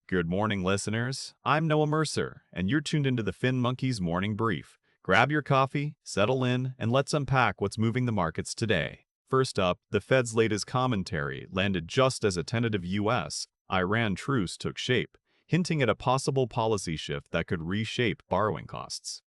Good morning, listeners. I'm Noah Mercer, and you're tuned into the FinMonkeys Morning Brief. Grab your coffee, settle in, and let's unpack what's moving the markets today. First up, the Fed's latest commentary landed just as a tentative U.S.-Iran truce took shape, hinting at a possible policy shift that could reshape borrowing costs.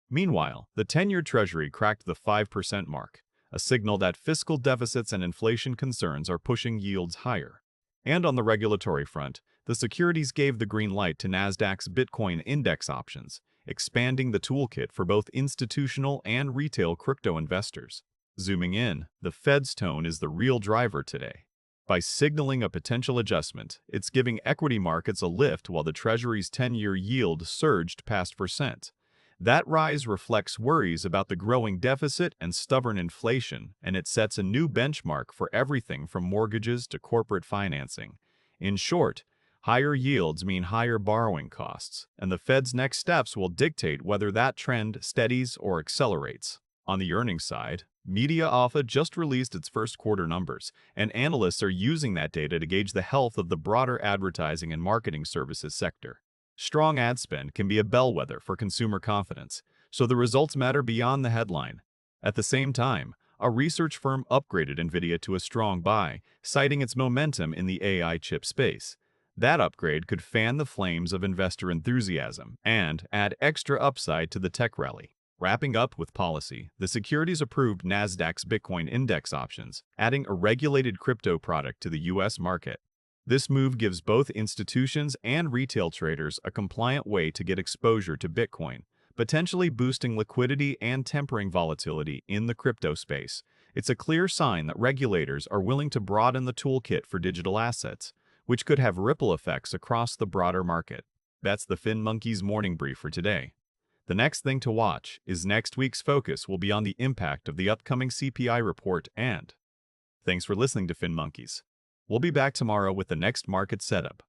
Meanwhile, the 10-year Treasury cracked the 5% mark, a signal that fiscal deficits and inflation concerns are pushing yields higher. And on the regulatory front, the securities gave the green light to Nasdaq's Bitcoin index options, expanding the toolkit for both institutional and retail crypto investors. Zooming in, the Fed's tone is the real driver today. By signaling a potential adjustment, it's giving equity markets a lift while the Treasury's 10-year yield surged past percent. That rise reflects worries about the growing deficit and stubborn inflation, and it sets a new benchmark for everything from mortgages to corporate financing. In short, higher yields mean higher borrowing costs, and the Fed's next steps will dictate whether that trend steadies or accelerates. On the earnings side, Media Alpha just released its first quarter numbers, and analysts are using that data to gauge the health of the broader advertising and marketing services sector. Strong ad spend can be a bellwether for consumer confidence, so the results matter beyond the headline. At the same time, a research firm upgraded NVIDIA to a strong buy, citing its momentum in the AI chip space. That upgrade could fan the flames of investor enthusiasm and add extra upside to the tech rally. Wrapping up with policy, the securities approved Nasdaq's Bitcoin index options, adding a regulated crypto product to the U.S. market. This move gives both institutions and retail traders a compliant way to get exposure to Bitcoin, potentially boosting liquidity and tempering volatility in the crypto space. It's a clear sign that regulators are willing to broaden the toolkit for digital assets, which could have ripple effects across the broader market. That's the FinMonkeys Morning Brief for today. The next thing to watch is next week's focus will be on the impact of the upcoming CPI report and... Thanks for listening to FinMonkeys. We'll be back tomorrow with the next market setup.